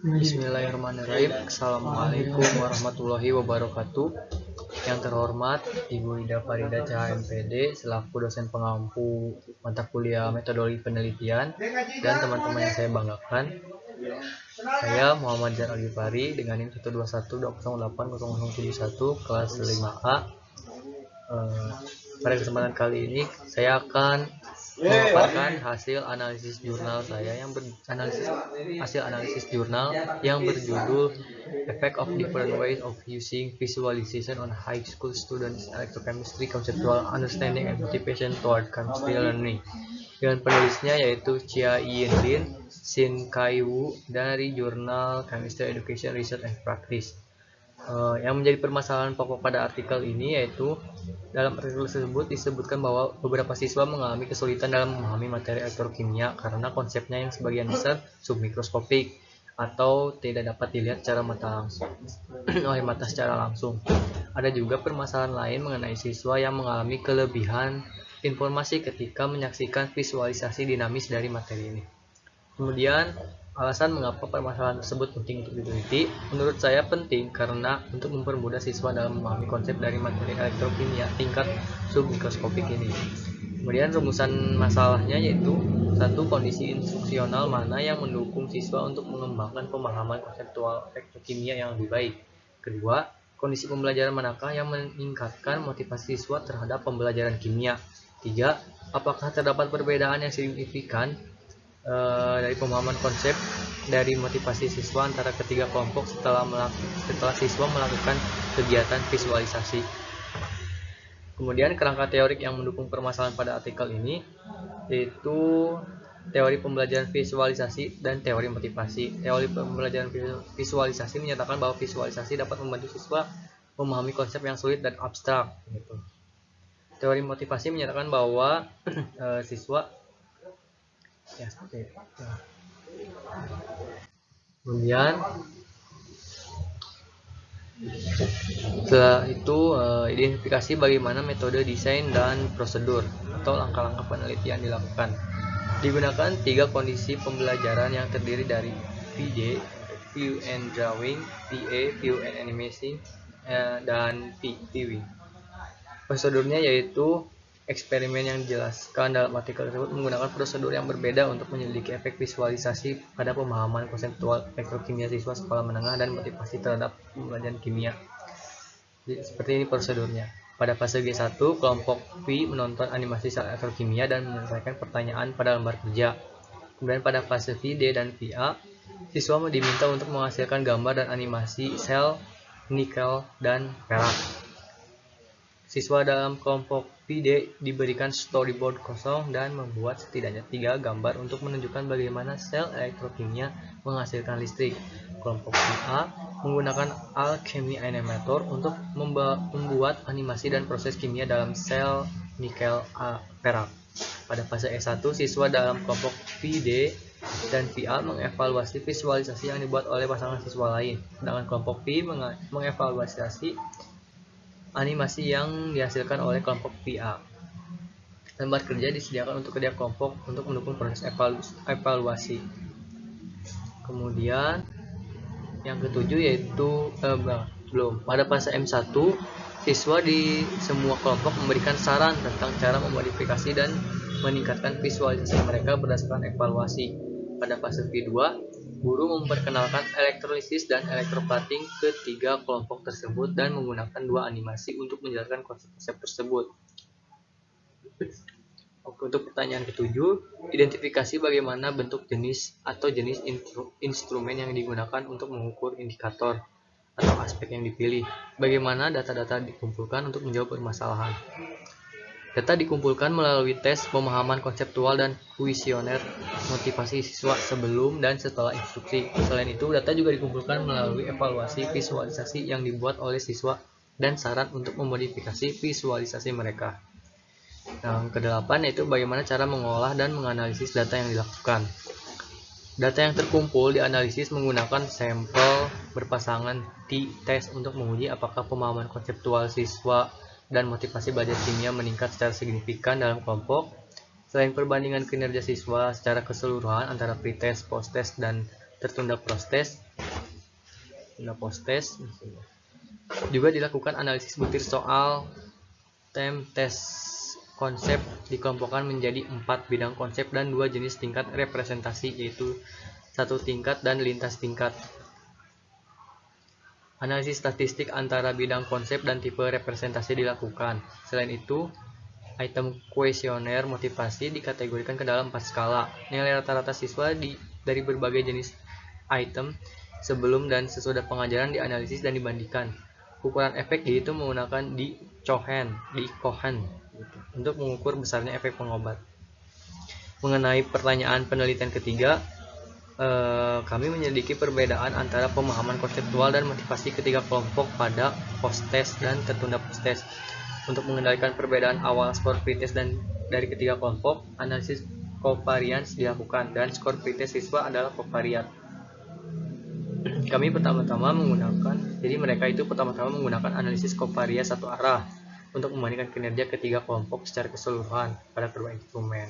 Bismillahirrahmanirrahim. Assalamualaikum warahmatullahi wabarakatuh. Yang terhormat Ibu Ida Farida Cahaya MPD selaku dosen pengampu mata kuliah metodologi penelitian dan teman-teman yang saya banggakan. Saya Muhammad Jan Algifari dengan NIM 12120808071 kelas 5A. Pada kesempatan kali ini saya akan memaparkan hasil analisis jurnal saya yang berjudul Effect of Different Ways of Using Visualization on High School Students Electrochemistry Conceptual Understanding and Motivation Toward Chemistry Learning, dengan penulisnya yaitu Chia Yin Lin, Shin Kai Wu dari jurnal Chemistry Education Research and Practice. Yang menjadi permasalahan pokok pada artikel ini yaitu dalam artikel tersebut disebutkan bahwa beberapa siswa mengalami kesulitan dalam memahami materi elektrokimia karena konsepnya yang sebagian besar submikroskopik atau tidak dapat dilihat secara oleh mata secara langsung. Ada juga permasalahan lain mengenai siswa yang mengalami kelebihan informasi ketika menyaksikan visualisasi dinamis dari materi ini. Kemudian, alasan mengapa permasalahan tersebut penting untuk diteliti, menurut saya penting karena untuk mempermudah siswa dalam memahami konsep dari materi elektrokimia tingkat submikroskopik ini. Kemudian rumusan masalahnya yaitu satu, kondisi instruksional mana yang mendukung siswa untuk mengembangkan pemahaman konseptual elektrokimia yang lebih baik. Kedua, kondisi pembelajaran manakah yang meningkatkan motivasi siswa terhadap pembelajaran kimia. Tiga, apakah terdapat perbedaan yang signifikan dari pemahaman konsep dari motivasi siswa antara ketiga kelompok setelah siswa melakukan kegiatan visualisasi. Kemudian kerangka teorik yang mendukung permasalahan pada artikel ini yaitu teori pembelajaran visualisasi dan teori motivasi. Teori pembelajaran visualisasi menyatakan bahwa visualisasi dapat membantu siswa memahami konsep yang sulit dan abstrak. Teori motivasi menyatakan bahwa siswa seperti itu. Kemudian setelah itu identifikasi bagaimana metode desain dan prosedur atau langkah-langkah penelitian dilakukan. Digunakan 3 kondisi pembelajaran yang terdiri dari VD, View and Drawing, VA, View and Animation, dan Viewing. Prosedurnya yaitu eksperimen yang dijelaskan dalam artikel tersebut menggunakan prosedur yang berbeda untuk menyelidiki efek visualisasi pada pemahaman konseptual elektrokimia siswa sekolah menengah dan motivasi terhadap pembelajaran kimia. Jadi, seperti ini prosedurnya. Pada fase G1, kelompok V menonton animasi sel elektrokimia dan menyelesaikan pertanyaan pada lembar kerja. Kemudian pada fase VD dan VA, siswa diminta untuk menghasilkan gambar dan animasi sel nikel dan perak. Siswa dalam kelompok VD diberikan storyboard kosong dan membuat setidaknya 3 gambar untuk menunjukkan bagaimana sel elektrokimia menghasilkan listrik. Kelompok VA menggunakan alchemy animator untuk membuat animasi dan proses kimia dalam sel nikel perak. Pada fase E1, siswa dalam kelompok VD dan VA mengevaluasi visualisasi yang dibuat oleh pasangan siswa lain, sedangkan kelompok V mengevaluasi animasi yang dihasilkan oleh kelompok VA. Lembar kerja disediakan untuk kedua kelompok untuk mendukung proses evaluasi. Kemudian yang ketujuh yaitu pada fase M1, siswa di semua kelompok memberikan saran tentang cara memodifikasi dan meningkatkan visualisasi mereka berdasarkan evaluasi. Pada fase V2, guru memperkenalkan elektrolisis dan elektroplating ke 3 kelompok tersebut dan menggunakan 2 animasi untuk menjelaskan konsep tersebut. Untuk pertanyaan ketujuh, identifikasi bagaimana bentuk jenis instrumen yang digunakan untuk mengukur indikator atau aspek yang dipilih. Bagaimana data-data dikumpulkan untuk menjawab permasalahan. Data dikumpulkan melalui tes pemahaman konseptual dan kuesioner motivasi siswa sebelum dan setelah instruksi. Selain itu, data juga dikumpulkan melalui evaluasi visualisasi yang dibuat oleh siswa dan saran untuk memodifikasi visualisasi mereka. Yang kedelapan yaitu bagaimana cara mengolah dan menganalisis data yang dilakukan. Data yang terkumpul dianalisis menggunakan sampel berpasangan t-test untuk menguji apakah pemahaman konseptual siswa dan motivasi belajar kimia meningkat secara signifikan dalam kelompok. Selain perbandingan kinerja siswa secara keseluruhan antara pre-test, post-test, dan tertunda post-test, tertunda post test. Juga dilakukan analisis butir soal tem tes. Konsep dikelompokkan menjadi 4 bidang konsep dan 2 jenis tingkat representasi, yaitu 1 tingkat dan lintas tingkat. Analisis statistik antara bidang konsep dan tipe representasi dilakukan. Selain itu, item kuesioner motivasi dikategorikan ke dalam 4 skala. Nilai rata-rata siswa dari berbagai jenis item sebelum dan sesudah pengajaran dianalisis dan dibandingkan. Ukuran efek dihitung menggunakan di Cohen untuk mengukur besarnya efek pengobat. Mengenai pertanyaan penelitian ketiga, kami menyelidiki perbedaan antara pemahaman konseptual dan motivasi ketiga kelompok pada post-test dan tertunda post-test. Untuk mengendalikan perbedaan awal skor pretest dan dari ketiga kelompok, analisis covariance dilakukan dan skor pretest siswa adalah covariat. Mereka itu pertama-tama menggunakan analisis covariance satu arah untuk membandingkan kinerja ketiga kelompok secara keseluruhan pada kedua instrumen.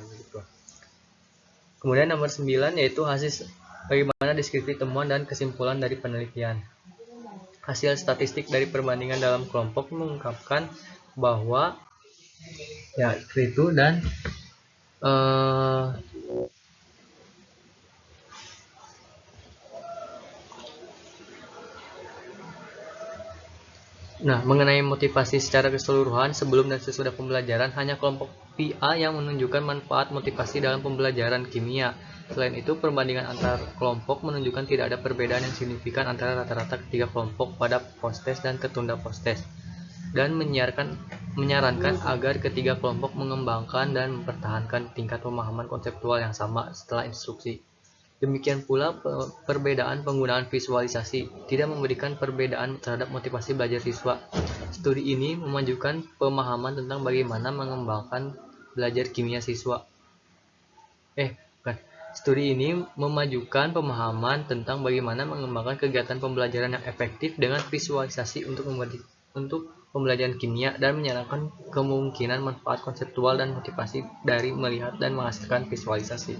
Kemudian nomor 9 yaitu hasil bagaimana deskripsi temuan dan kesimpulan dari penelitian. Hasil statistik dari perbandingan dalam kelompok mengungkapkan bahwa mengenai motivasi secara keseluruhan sebelum dan sesudah pembelajaran, hanya kelompok PA yang menunjukkan manfaat motivasi dalam pembelajaran kimia. Selain itu, perbandingan antar kelompok menunjukkan tidak ada perbedaan yang signifikan antara rata-rata ketiga kelompok pada post-test dan tertunda post-test, dan menyarankan agar ketiga kelompok mengembangkan dan mempertahankan tingkat pemahaman konseptual yang sama setelah instruksi. Demikian pula perbedaan penggunaan visualisasi tidak memberikan perbedaan terhadap motivasi belajar siswa. Studi ini memajukan pemahaman tentang bagaimana mengembangkan belajar kimia siswa. Studi ini memajukan pemahaman tentang bagaimana mengembangkan kegiatan pembelajaran yang efektif dengan visualisasi untuk pembelajaran kimia dan menyarankan kemungkinan manfaat konseptual dan motivasi dari melihat dan menghasilkan visualisasi.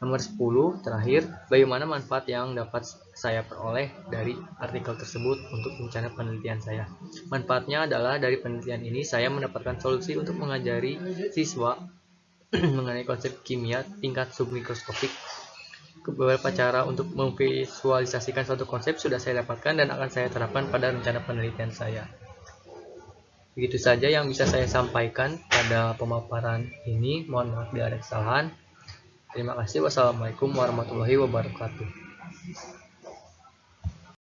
Nomor 10 terakhir, bagaimana manfaat yang dapat saya peroleh dari artikel tersebut untuk rencana penelitian saya. Manfaatnya adalah dari penelitian ini saya mendapatkan solusi untuk mengajari siswa mengenai konsep kimia tingkat submikroskopik. Beberapa cara untuk memvisualisasikan suatu konsep sudah saya dapatkan dan akan saya terapkan pada rencana penelitian saya. Begitu saja yang bisa saya sampaikan pada pemaparan ini. Mohon maaf bila ada kesalahan. Terima kasih. Wassalamualaikum warahmatullahi wabarakatuh.